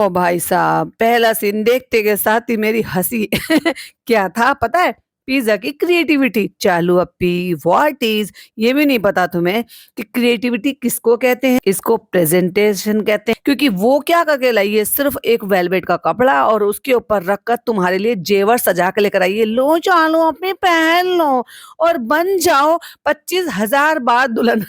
ओ भाई साहब, पहला सीन देखते के साथ ही मेरी हंसी क्या था पता है? पिज्जा की क्रिएटिविटी। चालू अप्पी, व्हाट इज, ये भी नहीं पता तुम्हें कि क्रिएटिविटी किसको कहते हैं? इसको प्रेजेंटेशन कहते हैं, क्योंकि वो क्या करके लाई है, सिर्फ एक वेलवेट का कपड़ा और उसके ऊपर रखकर तुम्हारे लिए जेवर सजा के लेकर आई है। लो चालू अप्पी, पहन लो और बन जाओ 25,000 बार दुल्हन।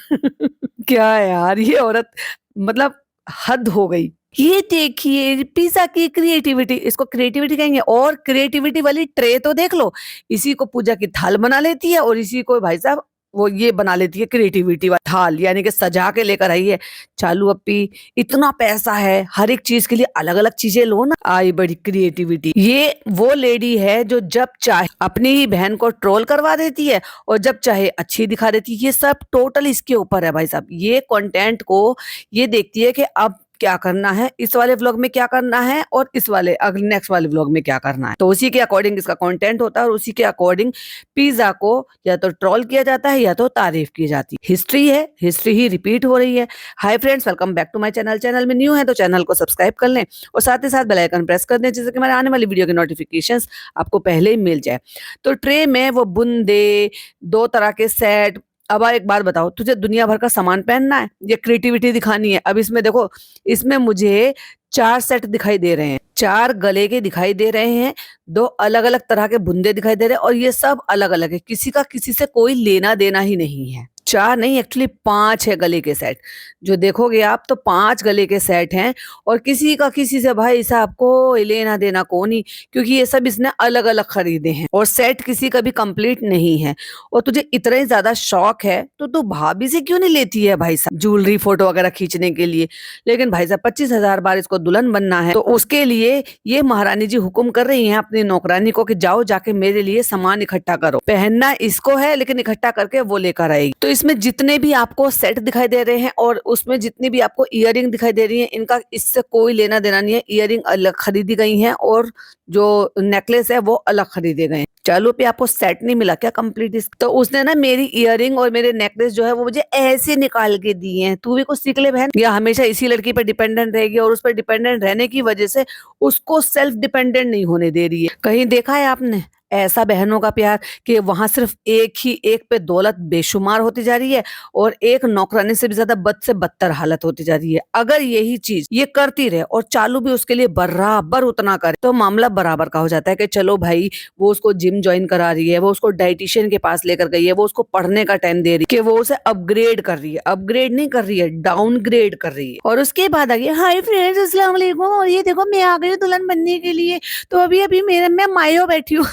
क्या यार, ये औरत मतलब हद हो गई। ये देखिए पिज़्ज़ा की क्रिएटिविटी, इसको क्रिएटिविटी कहेंगे। और क्रिएटिविटी वाली ट्रे तो देख लो, इसी को पूजा की थाल बना लेती है और इसी को भाई साहब वो ये बना लेती है क्रिएटिविटी वाली थाल, यानी कि सजा के लेकर आई है। चालू अप्पी, इतना पैसा है, हर एक चीज के लिए अलग अलग चीजें लो ना। आई बड़ी क्रिएटिविटी। ये वो लेडी है जो जब चाहे अपनी ही बहन को ट्रोल करवा देती है और जब चाहे अच्छी दिखा देती है। ये सब टोटल इसके ऊपर है भाई साहब। ये कंटेंट को ये देखती है कि अब क्या करना है, इस वाले व्लॉग में क्या करना है और इस वाले अगले नेक्स्ट वाले व्लॉग में क्या करना है, तो उसी के अकॉर्डिंग इसका कंटेंट होता है और उसी के अकॉर्डिंग पिज्जा को या तो ट्रोल किया जाता है या तो तारीफ की जाती है। हिस्ट्री है, हिस्ट्री ही रिपीट हो रही है। Hi friends, welcome back to my channel. Channel में न्यू है तो चैनल को सब्सक्राइब कर लें और साथ ही साथ बेल आइकन प्रेस कर दें, जिससे कि हमारे आने वाली वीडियो की नोटिफिकेशंस आपको पहले ही मिल जाए। तो ट्रे में वो बूंदे, दो तरह के सेट। अब एक बात बताओ, तुझे दुनिया भर का सामान पहनना है, ये क्रिएटिविटी दिखानी है? अब इसमें देखो, इसमें मुझे 4 सेट दिखाई दे रहे हैं, 4 गले के दिखाई दे रहे हैं, 2 अलग-अलग तरह के बुंदे दिखाई दे रहे हैं और ये सब अलग-अलग है। किसी का किसी से कोई लेना-देना ही नहीं है। 4 नहीं, एक्चुअली 5 है गले के सेट। जो देखोगे आप तो 5 गले के सेट हैं और किसी का किसी से भाई साहब कोई लेना-देना को नहीं, क्योंकि ये सब इसने अलग-अलग खरीदे हैं और सेट किसी का भी कंप्लीट नहीं है। और तुझे इतना ही ज़्यादा शौक है तो तू भाभी से क्यों नहीं लेती है भाई साहब ज्वेलरी, फोटो वगैरह खींचने के लिए? लेकिन भाई साहब 25,000 बार इसको दुल्हन बनना है, तो उसके लिए ये महारानी जी हुक्म कर रही हैं अपनी नौकरानी को कि जाओ जाके मेरे लिए सामान इकट्ठा करो। पहनना इसको है लेकिन इकट्ठा करके वो लेकर आएगी। तो इसमें जितने भी आपको सेट दिखाई दे रहे हैं और उसमें जितनी भी आपको इयररिंग दिखाई दे रही है, इनका इससे कोई लेना देना नहीं है। इयररिंग अलग खरीदी गई हैं और जो नेकलेस है वो अलग खरीदे गए हैं। चलो पे आपको सेट नहीं मिला क्या कंप्लीट? तो उसने ना मेरी इयररिंग और मेरे नेकलेस जो है वो मुझे ऐसे निकाल के दिए हैं। तू भी कुछ सीख ले बहन, या हमेशा इसी लड़की पर डिपेंडेंट रहेगी और उस पर डिपेंडेंट रहने की वजह से उसको सेल्फ डिपेंडेंट नहीं होने दे रही है। कहीं देखा है आपने ऐसा बहनों का प्यार कि वहां सिर्फ एक पे दौलत बेशुमार होती जा रही है और एक नौकरानी से भी ज्यादा बद से बदतर हालत होती जा रही है। अगर यही चीज ये करती रहे और चालू भी उसके लिए बराबर उतना करे तो मामला बराबर का हो जाता है कि चलो भाई, वो उसको जिम ज्वाइन करा रही है, वो उसको डाइटिशियन के पास लेकर गई है, वो उसको पढ़ने का टाइम दे रही है, कि वो उसे अपग्रेड कर रही है। अपग्रेड नहीं कर रही है, डाउनग्रेड कर रही है। और उसके बाद आ गई, हाय फ्रेंड्स, अस्सलाम वालेकुम, और ये देखो मैं आ गई हूँ दुल्हन बनने के लिए। तो अभी अभी मैं मायो बैठी हूँ।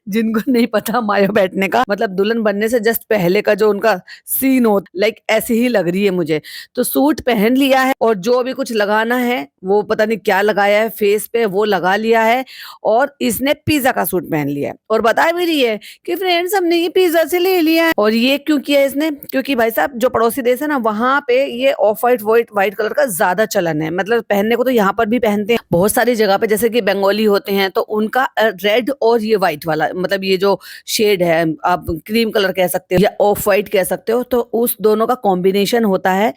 जिनको नहीं पता मायो बैठने का मतलब, दुल्हन बनने से जस्ट पहले का जो उनका सीन हो, लाइक ऐसी ही लग रही है मुझे। तो सूट पहन लिया है और जो भी कुछ लगाना है वो पता नहीं क्या लगाया है फेस पे, वो लगा लिया है और इसने पिज्जा का सूट पहन लिया है और बता भी रही है कि फ्रेंड्स हमने ये पिज्जा से ले लिया है। और ये क्यों किया इसने? क्योंकि भाई साहब जो पड़ोसी देश है ना, वहां पे ये ऑफ व्हाइट कलर का ज्यादा चलन है। मतलब पहनने को तो यहाँ पर भी पहनते हैं बहुत सारी जगह पे, जैसे कि बंगाली होते हैं तो उनका रेड और ये व्हाइट वाला, मतलब ये जो शेड है, आप क्रीम कलर कह सकते हो या ऑफ व्हाइट कह सकते हो, तो उस दोनों का कॉम्बिनेशन होता है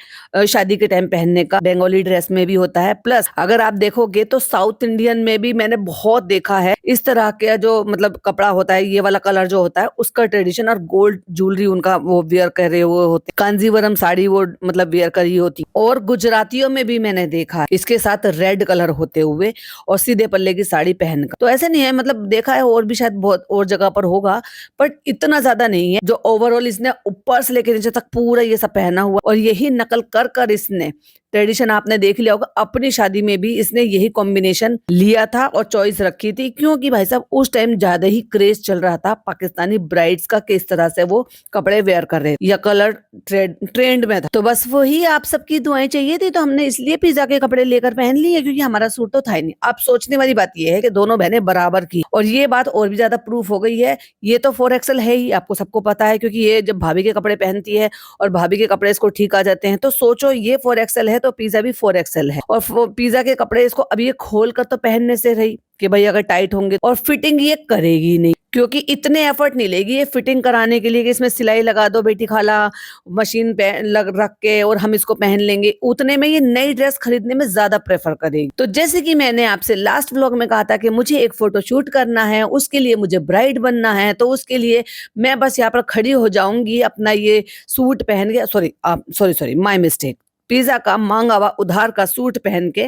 शादी के टाइम पहनने का। बंगाली ड्रेस में भी होता है, प्लस अगर आप देखोगे तो साउथ इंडियन में भी मैंने बहुत देखा है इस तरह का जो मतलब कपड़ा होता है, ये वाला कलर जो होता है उसका ट्रेडिशन, और गोल्ड ज्वेलरी उनका वो वेयर कर रहे हुए होते, कांजीवरम साड़ी वो मतलब वेयर करी होती। और गुजरातियों में भी मैंने देखा इसके साथ रेड कलर होते हुए और सीधे पल्ले की साड़ी पहनकर। तो ऐसे नहीं है, मतलब देखा है और भी शायद बहुत और जगह पर होगा, बट इतना ज्यादा नहीं है। जो ओवरऑल इसने ऊपर से लेकर नीचे तक पूरा ये सब पहना हुआ और यही नकल कर कर इसने ट्रेडिशन आपने देख लिया होगा, अपनी शादी में भी इसने यही कॉम्बिनेशन लिया था और चॉइस रखी थी, क्योंकि भाई साहब उस टाइम ज्यादा ही क्रेज चल रहा था पाकिस्तानी ब्राइड्स का, किस तरह से वो कपड़े वेयर कर रहे या कलर ट्रेंड में था। तो बस वही आप सबकी दुआएं चाहिए थी, तो हमने इसलिए पिज्जा के कपड़े लेकर पहन लिए, क्योंकि हमारा सूट तो था ही नहीं। अब सोचने वाली बात यह है कि दोनों बहनें बराबर की, और ये बात और भी ज्यादा प्रूफ हो गई है। ये तो 4XL है ही, आपको सबको पता है, क्योंकि ये जब भाभी के कपड़े पहनती है और भाभी के कपड़े इसको ठीक आ जाते हैं, तो सोचो ये 4XL है तो पिज़्ज़ा भी 4XL है। और पिज़्ज़ा के कपड़े इसको अभी ये खोल कर तो पहनने से रही कि भाई अगर टाइट होंगे, और फिटिंग ये करेगी नहीं, क्योंकि इतने एफर्ट नहीं लेगी ये फिटिंग कराने के लिए कि इसमें सिलाई लगा दो बेटी खाला, मशीन पे लग रख के और हम इसको पहन लेंगे। उतने में ये नई ड्रेस खरीदने में ज्यादा प्रेफर करेगी। तो जैसे कि मैंने आपसे लास्ट व्लॉग में कहा था कि मुझे एक फोटो शूट करना है, उसके लिए मुझे ब्राइड बनना है, तो उसके लिए मैं बस यहाँ पर खड़ी हो जाऊंगी अपना ये सूट पहन के, सॉरी माय मिस्टेक, पिज़्ज़ा का मांगा हुआ उधार का सूट पहन के,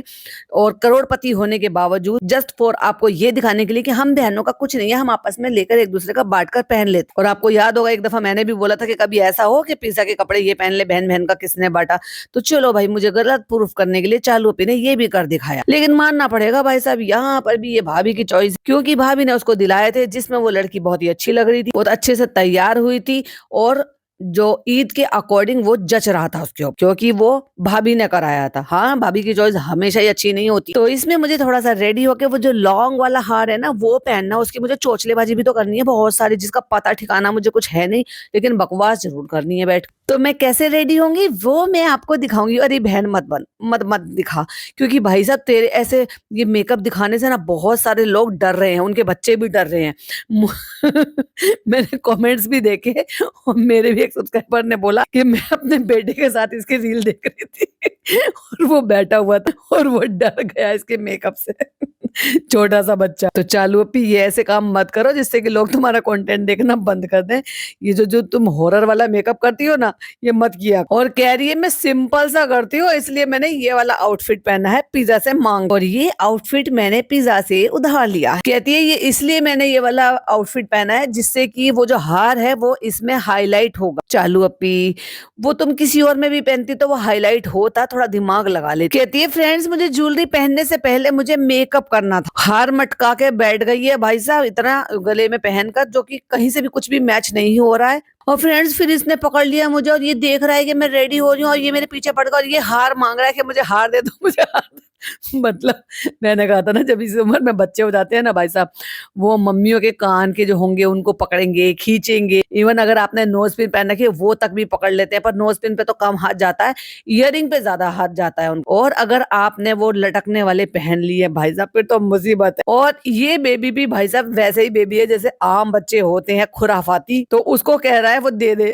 और करोड़पति होने के बावजूद जस्ट फॉर आपको ये दिखाने के लिए कि हम बहनों का कुछ नहीं है, हम आपस में लेकर एक दूसरे का बांट कर पहन लेते। और आपको याद होगा एक दफा मैंने भी बोला था कि कभी ऐसा हो कि पिज़्ज़ा के कपड़े ये पहन ले, बहन बहन का किसने बांटा। तो चलो भाई, मुझे गलत प्रूफ करने के लिए चालू अपी ने ये भी कर दिखाया। लेकिन मानना पड़ेगा भाई साहब, यहाँ पर भी ये भाभी की चॉइस, क्योंकि भाभी ने उसको दिलाए थे जिसमें वो लड़की बहुत ही अच्छी लग रही थी, बहुत अच्छे से तैयार हुई थी, और जो ईद के अकॉर्डिंग वो जच रहा था उसके ऊपर, क्योंकि वो भाभी ने कराया था। हाँ, भाभी की चॉइस हमेशा ही अच्छी नहीं होती। तो इसमें मुझे थोड़ा सा रेडी होके वो जो लॉन्ग वाला हार है ना वो पहनना, उसकी मुझे चोचलेबाजी भी तो करनी है बहुत सारी, जिसका पता ठिकाना मुझे कुछ है नहीं, लेकिन बकवास जरूर करनी है बैठ। तो मैं कैसे रेडी होंगी वो मैं आपको दिखाऊंगी। अरे बहन मत दिखा, क्योंकि भाई साहब तेरे ऐसे ये मेकअप दिखाने से ना बहुत सारे लोग डर रहे हैं, उनके बच्चे भी डर रहे हैं। मैंने कमेंट्स भी देखे, और मेरे भी एक सब्सक्राइबर ने बोला कि मैं अपने बेटे के साथ इसकी रील देख रही थी और वो बैठा हुआ था और वो डर गया इसके मेकअप से। छोटा सा बच्चा। तो चालू अपी ये ऐसे काम मत करो जिससे कि लोग तुम्हारा कंटेंट देखना बंद कर दें। ये जो तुम हॉरर वाला मेकअप करती हो ना, ये मत किया। और कह रही है मैं सिंपल सा करती हूँ, इसलिए मैंने ये वाला आउटफिट पहना है पिज़्ज़ा से मांग, और ये आउटफिट मैंने पिज़्ज़ा से उधार लिया। कहती है ये इसलिए मैंने ये वाला आउटफिट पहना है जिससे कि वो जो हार है वो इसमें हाईलाइट होगा। चालू अपी, वो तुम किसी और में भी पहनती तो वो हाईलाइट होता, थोड़ा दिमाग लगा ले। कहती है फ्रेंड्स मुझे ज्वेलरी पहनने से पहले मुझे मेकअप करना था। हार मटका के बैठ गई है भाई साहब इतना गले में पहनकर, जो कि कहीं से भी कुछ भी मैच नहीं हो रहा है। और फ्रेंड्स फिर इसने पकड़ लिया मुझे, और ये देख रहा है कि मैं रेडी हो रही हूँ, और ये मेरे पीछे पड़ गया, और ये हार मांग रहा है कि मुझे हार दे दो, मुझे हार दे। मतलब मैंने कहा था ना, जब इस उम्र में बच्चे हो जाते हैं ना भाई साहब, वो मम्मियों के कान के जो होंगे उनको पकड़ेंगे, खींचेंगे। इवन अगर आपने नोज पिन पहन रखी है वो तक भी पकड़ लेते हैं, पर नोज पिन पे तो कम हाथ जाता है, ईयरिंग पे ज्यादा हाथ जाता है उनको। और अगर आपने वो लटकने वाले पहन लिए भाई साहब, फिर तो मुसीबत है। और ये बेबी भी भाई साहब वैसे ही बेबी है जैसे आम बच्चे होते हैं, खुराफाती। तो उसको कह रहा है वो दे दे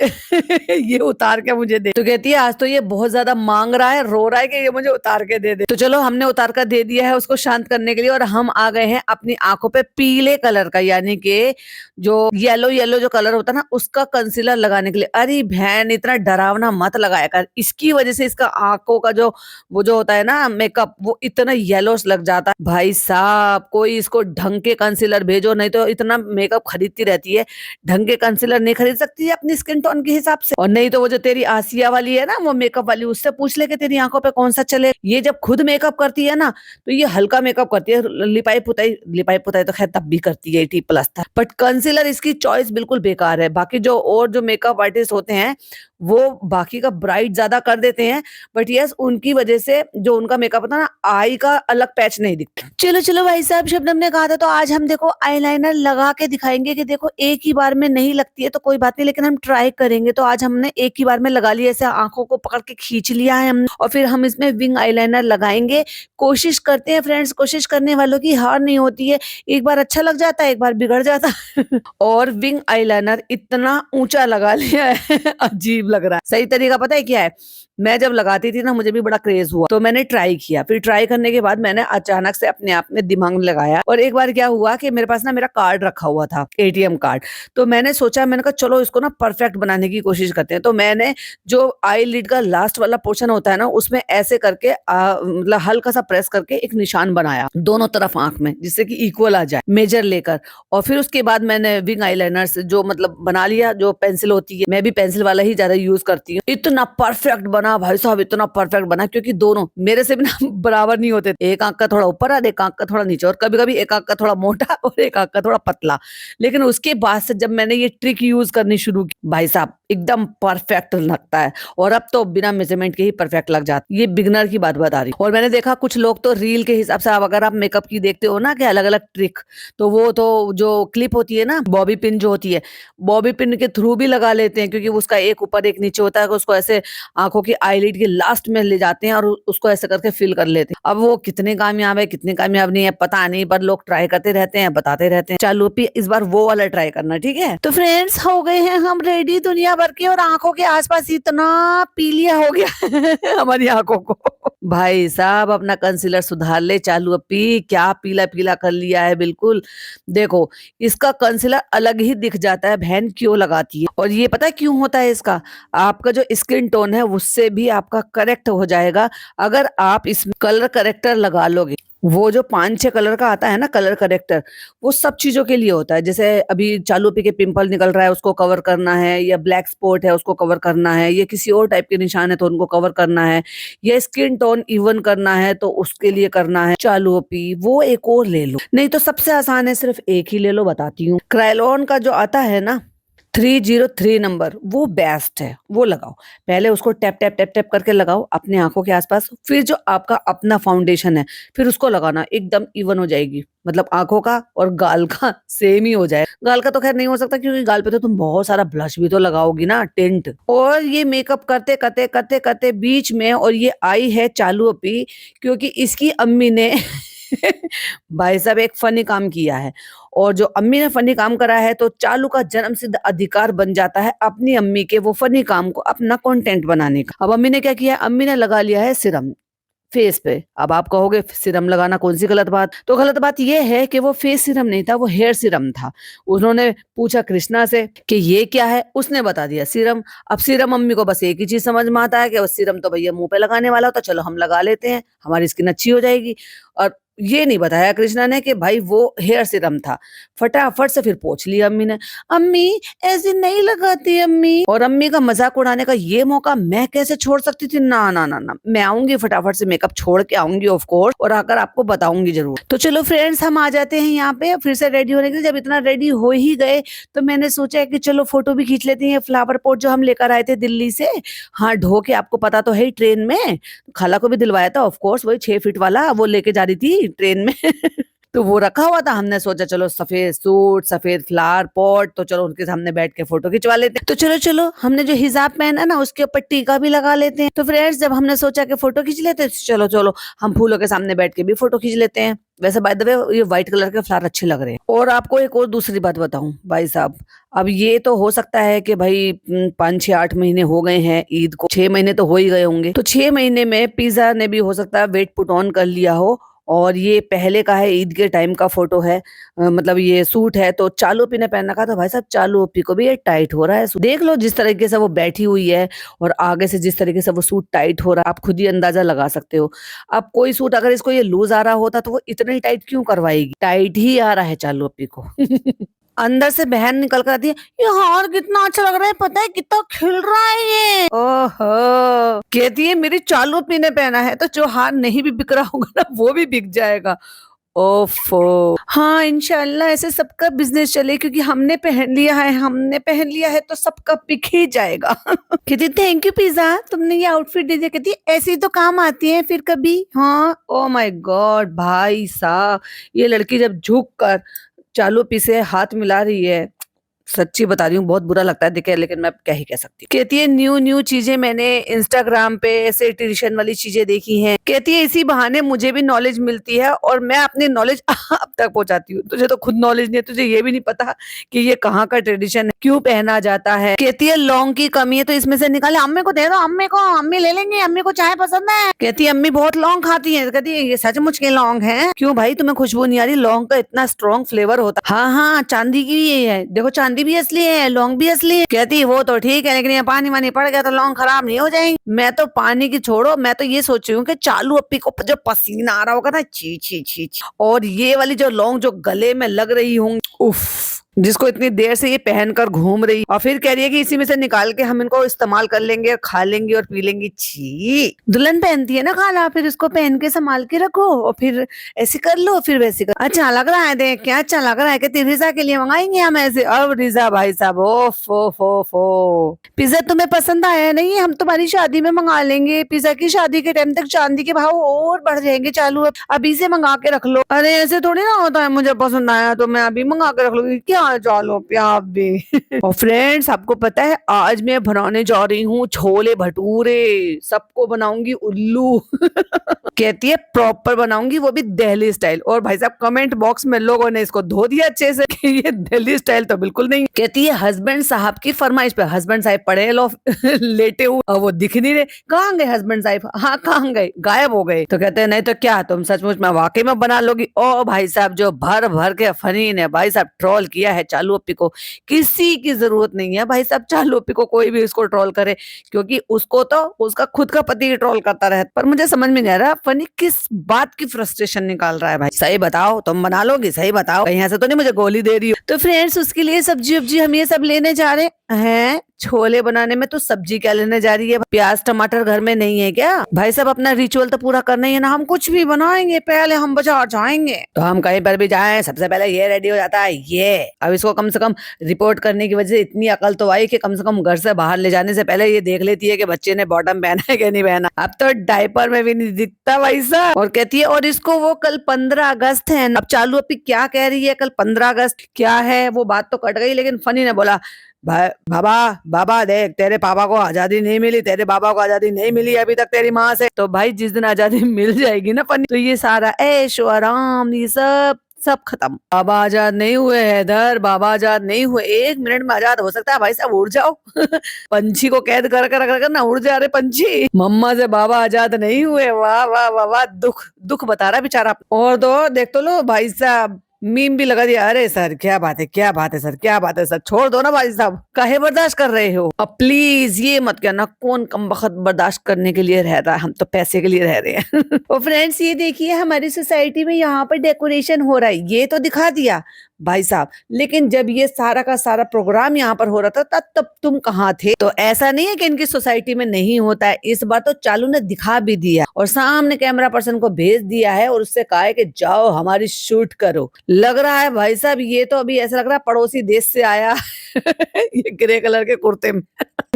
ये उतार के मुझे दे। तो कहती है आज तो ये बहुत ज्यादा मांग रहा है, रो रहा है कि ये मुझे उतार के दे दे। तो चलो हमने उतार कर दे दिया है उसको शांत करने के लिए, और हम आ गए हैं अपनी आंखों पे पीले कलर का, यानी कि जो येलो जो कलर होता है ना उसका कंसीलर लगाने के लिए। अरे बहन इतना डरावना मत लगाया कर, इसकी वजह से इसका आंखों का जो वो जो होता है ना मेकअप, वो इतना येलो लग जाता है। भाई साहब कोई इसको ढंग के कंसीलर भेजो, नहीं तो इतना मेकअप खरीदती रहती है, ढंग के कंसीलर नहीं खरीद सकती है अपनी स्किन टोन के हिसाब से। और नहीं तो वो जो तेरी आसिया वाली है ना वो मेकअप वाली, उससे पूछ ले कि तेरी आंखों पे कौन सा चले। ये जब खुद मेकअप करती है ना तो ये हल्का मेकअप करती है, लिपाई पुताई तो खैर तब भी करती है 80+, बट कंसीलर इसकी चॉइस बिल्कुल बेकार है। बाकी जो और जो मेकअप आर्टिस्ट होते हैं वो बाकी का ब्राइट ज्यादा कर देते हैं, बट यस उनकी वजह से जो उनका मेकअप होता है ना, आई का अलग पैच नहीं दिखता। चलो भाई साहब, शबनम ने कहा था तो आज हम देखो आईलाइनर लगा के दिखाएंगे कि देखो एक ही बार में नहीं लगती है तो कोई बात नहीं, लेकिन हम ट्राई करेंगे। तो आज हमने एक ही बार में लगा लिया, ऐसे आंखों को पकड़ के खींच लिया है हमने, और फिर हम इसमें विंग आईलाइनर लगाएंगे। कोशिश करते हैं फ्रेंड्स, कोशिश करने वालों की हार नहीं होती है, एक बार अच्छा लग जाता है, एक बार बिगड़ जाता है। और विंग आईलाइनर इतना ऊंचा लगा लिया है अजीब लग रहा है। सही तरीका पता है क्या है, मैं जब लगाती थी ना मुझे भी बड़ा क्रेज हुआ, तो मैंने ट्राई किया। फिर ट्राई करने के बाद मैंने अचानक से अपने आप में दिमाग में लगाया, और एक बार क्या हुआ कि मेरे पास ना मेरा कार्ड रखा हुआ था, एटीएम कार्ड। तो मैंने सोचा, मैंने कहा चलो इसको ना परफेक्ट बनाने की कोशिश करते हैं। तो मैंने जो आई लिड का लास्ट वाला पोर्शन होता है ना उसमें ऐसे करके मतलब हल्का सा प्रेस करके एक निशान बनाया दोनों तरफ आंख में, जिससे कि इक्वल आ जाए मेजर लेकर। और फिर उसके बाद मैंने विंग आईलाइनर से जो मतलब बना लिया, जो पेंसिल होती है, मैं भी पेंसिल वाला ही ज्यादा यूज करती हूँ। इतना परफेक्ट बना भाई साहब, इतना परफेक्ट बना, क्योंकि दोनों मेरे से भी ना बराबर नहीं होते, एक आंख का थोड़ा ऊपर और एक आंख का थोड़ा नीचे, और कभी कभी एक आंख का थोड़ा मोटा और एक आंख का थोड़ा पतला। लेकिन उसके बाद से जब मैंने ये ट्रिक यूज करनी शुरू की भाई साहब, एकदम परफेक्ट लगता है। और अब तो बिना मेजरमेंट के ही परफेक्ट लग जाता है। ये बिगनर की बात बता रही। और मैंने देखा कुछ लोग तो रील के हिसाब से, अगर आप मेकअप की देखते हो ना कि अलग अलग ट्रिक, तो वो तो जो क्लिप होती है ना, बॉबी पिन जो होती है, बॉबी पिन के थ्रू भी लगा लेते हैं, क्योंकि उसका एक ऊपर एक नीचे होता है, उसको ऐसे आंखों की आईलिड के लास्ट में ले जाते हैं और उसको ऐसे करके फिल कर लेते हैं। अब वो कितने कामयाब है कितने कामयाब नहीं है पता नहीं, पर लोग ट्राई करते रहते हैं, बताते रहते हैं। चलो अभी इस बार वो वाला ट्राई करना, ठीक है। तो फ्रेंड्स हो गए हैं हम रेडी दुनिया भर के, और आंखों के आसपास इतना पीलिया हो गया हमारी आंखों को। भाई साहब अपना कंसीलर सुधार ले चालू अपी, क्या पीला पीला कर लिया है बिल्कुल। देखो इसका कंसीलर अलग ही दिख जाता है, बहन क्यों लगाती है। और ये पता है क्यों होता है इसका, आपका जो स्किन टोन है उससे भी आपका करेक्ट हो जाएगा अगर आप इसमें कलर करेक्टर लगा लोगे। वो जो 5-6 कलर का आता है ना कलर करेक्टर, वो सब चीजों के लिए होता है। जैसे अभी चालू पी के पिंपल निकल रहा है उसको कवर करना है, या ब्लैक स्पॉट है उसको कवर करना है, या किसी और टाइप के निशान है तो उनको कवर करना है, या स्किन टोन इवन करना है तो उसके लिए करना है। चालू पी वो एक और ले लो, नहीं तो सबसे आसान है सिर्फ एक ही ले लो। बताती हूँ, क्रायोलॉन का जो आता है ना 303 नंबर, वो बेस्ट है, वो लगाओ। पहले उसको टैप टैप टैप टैप करके लगाओ अपने आंखों के आसपास, फिर जो आपका अपना फाउंडेशन है फिर उसको लगाना, एकदम इवन हो जाएगी। मतलब आंखों का और गाल का सेम ही हो जाए। गाल का तो खैर नहीं हो सकता क्योंकि गाल पे तो तुम बहुत सारा ब्लश भी तो लगाओगी ना, टिंट। और ये मेकअप करते करते करते करते बीच में, और ये आई है चालू अपी क्योंकि इसकी अम्मी ने भाई साहब एक फनी काम किया है, और जो अम्मी ने फनी काम करा है तो चालू का जन्म सिद्ध अधिकार बन जाता है अपनी अम्मी के वो फनी काम को अपना कंटेंट बनाने का। अब अम्मी ने क्या किया, अम्मी ने लगा लिया है सिरम फेस पे। अब आप कहोगे सिरम लगाना कौन सी गलत बात, तो गलत बात ये है कि वो फेस सिरम नहीं था, वो हेयर सिरम था। उन्होंने पूछा कृष्णा से कि ये क्या है, उसने बता दिया सिरम। अब सिरम अम्मी को बस एक ही चीज समझ में आता है कि वो सिरम तो भैया मुंह पे लगाने वाला होता, चलो हम लगा लेते हैं हमारी स्किन अच्छी हो जाएगी। और ये नहीं बताया कृष्णा ने कि भाई वो हेयर सिरम था। फटाफट से फिर पूछ लिया अम्मी ने, अम्मी ऐसे नहीं लगाती अम्मी। और अम्मी का मजाक उड़ाने का ये मौका मैं कैसे छोड़ सकती थी, ना ना ना ना, मैं आऊंगी फटाफट से मेकअप छोड़ के आऊंगी ऑफ कोर्स, और आकर आपको बताऊंगी जरूर। तो चलो फ्रेंड्स हम आ जाते हैं यहाँ पे फिर से रेडी होने के लिए। जब इतना रेडी हो ही गए तो मैंने सोचा कि चलो फोटो भी खींच लेते हैं। फ्लावर पॉट जो हम लेकर आए थे दिल्ली से, हाँ ढो के, आपको पता तो है ट्रेन में, खाला को भी दिलवाया था ऑफ कोर्स, वही 6 फीट वाला वो लेके जा रही थी ट्रेन में तो वो रखा हुआ था। हमने सोचा चलो सफेद सूट सफेद फ्लावर पॉट, तो चलो उनके सामने बैठ के फोटो खिंचवा लेते हैं। तो चलो चलो हमने जो हिजाब पहना ना उसके ऊपर टीका भी लगा लेते हैं। तो फ्रेंड्स जब हमने सोचा कि फोटो खींच लेते हैं, चलो चलो हम फूलों के सामने बैठ के भी फोटो खींच लेते हैं। वैसे बाय द वे ये व्हाइट कलर के फ्लावर अच्छे लग रहे हैं। और आपको एक और दूसरी बात बताऊं भाई साहब, अब ये तो हो सकता है कि भाई 5-6-8 महीने हो गए हैं ईद को, 6 महीने तो हो ही गए होंगे। तो 6 महीने में पिज्जा ने भी हो सकता है वेट पुट ऑन कर लिया हो। और ये पहले का है, ईद के टाइम का फोटो है। मतलब ये सूट है तो चालू ओपी ने पहन रखा था। भाई साहब चालू ओपी को भी ये टाइट हो रहा है सूट। देख लो जिस तरीके से वो बैठी हुई है और आगे से जिस तरीके से वो सूट टाइट हो रहा है, आप खुद ही अंदाजा लगा सकते हो। अब कोई सूट अगर इसको ये लूज आ रहा होता तो वो इतनी टाइट क्यों करवाएगी, टाइट ही आ रहा है चालू ओपी को अंदर से बहन निकल कर आती है, ये हार कितना अच्छा लग रहा है, पता है कितना खिल रहा है ये। ओहो, कहती है मेरी चालू ओपी ने पहना है तो जो हार नहीं भी बिक रहा होगा ना वो भी बिक जाएगा। ओफो, हाँ इंशाल्लाह ऐसे सबका बिजनेस चले, क्योंकि हमने पहन लिया है, हमने पहन लिया है तो सबका बिक ही जाएगा कहती थैंक यू पिज्जा, तुमने ये आउटफिट दे दिया। कहती ऐसी तो काम आती है फिर कभी। हाँ ओ माय गॉड भाई साहब, ये लड़की जब झुक कर चालू पी से हाथ मिला रही है, सच्ची बता रही हूँ बहुत बुरा लगता है देखे, लेकिन मैं क्या ही कह सकती हूँ। कहती है न्यू न्यू चीजें मैंने इंस्टाग्राम पे ऐसे ट्यूशन वाली चीजें देखी हैं। कहती है इसी बहाने मुझे भी नॉलेज मिलती है और मैं अपनी नॉलेज अब तक पहुंचाती हूँ। तुझे तो खुद नॉलेज नहीं है, तुझे ये भी नहीं पता कि ये कहाँ का ट्रेडिशन है, क्यों पहना जाता है। कहती है लौंग की कमी है तो इसमें से निकाले, अम्मी को दे दो, अम्मी को, अम्मी ले लेंगे, अम्मी को चाय पसंद है। कहती है अम्मी बहुत लौंग खाती है। कहती है ये सचमुच के लौंग है, क्यों भाई तुम्हें खुशबू नहीं आ रही, लौंग का इतना स्ट्रॉन्ग फ्लेवर होता है। हाँ हाँ चांदी की भी है, देखो चांदी भी असली है, लौंग भी असली है। कहती वो तो ठीक है लेकिन ये पानी वानी पड़ गया तो लौंग खराब नहीं हो जाएंगी। मैं तो पानी की छोड़ो, मैं तो ये सोच रही हूँ कि चालू अपी को जो पसीना आ रहा होगा ना, छी छी छी छी, और ये वाली जो लौंग जो गले में लग रही होंगी, उफ, जिसको इतनी देर से ये पहनकर घूम रही और फिर कह रही है कि इसी में से निकाल के हम इनको इस्तेमाल कर लेंगे, खा लेंगे और पी लेंगे। छी, दुल्हन पहनती है ना खाला, फिर इसको पहन के संभाल के रखो और फिर ऐसे कर लो, फिर वैसे कर। अच्छा लग रहा है, देख क्या अच्छा लग रहा है, कहती रिजा के लिए मंगाएंगे हम ऐसे। अब रिजा भाई साहब ओफ, पिज्जा तुम्हें पसंद आया नहीं, हम तुम्हारी शादी में मंगा लेंगे। पिज्जा की शादी के टाइम तक चांदी के भाव और बढ़ जाएंगे चालू, अभी से मंगा के रख लो। अरे ऐसे थोड़ी ना होता है, मुझे पसंद आया तो मैं अभी मंगा के रख लूंगी, क्या चलो पे आप भी। और फ्रेंड्स आपको पता है आज मैं बनाने जा रही हूँ छोले भटूरे, सबको बनाऊंगी उल्लू। कहती है प्रॉपर बनाऊंगी वो भी दिल्ली स्टाइल। और भाई साहब कमेंट बॉक्स में लोगों ने इसको धो दिया अच्छे से कि ये दिल्ली स्टाइल तो बिल्कुल नहीं। कहती है हस्बैंड साहब की फरमाइश पे। हस्बैंड साहब पड़े लो लेटे हुए और वो दिख नहीं रहे। कहाँ गए हस्बैंड साहब? हाँ कहाँ गए? गायब हो गए। तो कहते हैं नहीं तो क्या तुम सचमुच में वाकई में बना लोगी। ओ भाई साहब जो भर भर के फनी ने भाई साहब ट्रोल किया है चालू अप्पी को। किसी की जरूरत नहीं है भाई साहब चालू अप्पी को कोई भी उसको ट्रोल करे, क्योंकि उसको तो उसका खुद का पति ट्रोल करता रहता। पर मुझे समझ में नहीं आ रहा फनी किस बात की फ्रस्ट्रेशन निकाल रहा है भाई। सही बताओ तुम बना लोगी? सही बताओ, कहीं ऐसे तो नहीं मुझे गोली दे रही हो? तो फ्रेंड्स उसके लिए सब्जी वब्जी हम ये सब लेने जा रहे हैं। छोले बनाने में तो सब्जी क्या लेने जा रही है? प्याज टमाटर घर में नहीं है क्या? भाई साहब अपना रिचुअल तो पूरा करना ही है ना। हम कुछ भी बनाएंगे पहले हम बाजार जाएंगे। तो हम कहीं पर भी जाएं सबसे पहले ये रेडी हो जाता है ये। अब इसको कम से कम रिपोर्ट करने की वजह से इतनी अकल तो आई कि कम से कम घर से बाहर ले जाने से पहले ये देख लेती है कि बच्चे ने बॉटम पहना है कि नहीं पहना। अब तो डायपर में भी नहीं दिखता भाई साहब। और कहती है और इसको वो कल 15 अगस्त है। अब चालू अभी क्या कह रही है? कल 15 अगस्त क्या है? वो बात तो कट गई, लेकिन फनी ने बोला बाबा बाबा देख तेरे पापा को आजादी नहीं मिली, तेरे बाबा को आजादी नहीं मिली अभी तक तेरी माँ से। तो भाई जिस दिन आजादी मिल जाएगी ना फनी, तो ये सारा ऐशो आराम ये सब सब खत्म। बाबा आजाद नहीं हुए हैदर, बाबा आजाद नहीं हुए। 1 मिनट में आजाद हो सकता है भाई साहब, उड़ जाओ। पंछी को कैद कर कर कर ना उड़ जा रहे पंछी। मम्मा से बाबा आजाद नहीं हुए। वाह वाह वाह वाह, दुख दुख बता रहा बेचारा। और दो देख तो लो भाई साहब मीम भी लगा दिया। अरे सर क्या बात है, क्या बात है सर, क्या बात है सर, छोड़ दो ना भाई साहब, काहे बर्दाश्त कर रहे हो? अब प्लीज ये मत कहना कौन कमबख्त बर्दाश्त करने के लिए रह रहा है, हम तो पैसे के लिए रह रहे हैं। और फ्रेंड्स ये देखिए हमारी सोसाइटी में यहाँ पर डेकोरेशन हो रहा है, ये तो दिखा दिया भाई साहब, लेकिन जब ये सारा का सारा प्रोग्राम यहाँ पर हो रहा था तब तुम कहाँ थे? तो ऐसा नहीं है कि इनकी सोसाइटी में नहीं होता है, इस बार तो चालू ने दिखा भी दिया और सामने कैमरा पर्सन को भेज दिया है और उससे कहा है कि जाओ हमारी शूट करो। लग रहा है भाई साहब ये तो अभी ऐसा लग रहा है पड़ोसी देश से आया। ये ग्रे कलर के कुर्ते में।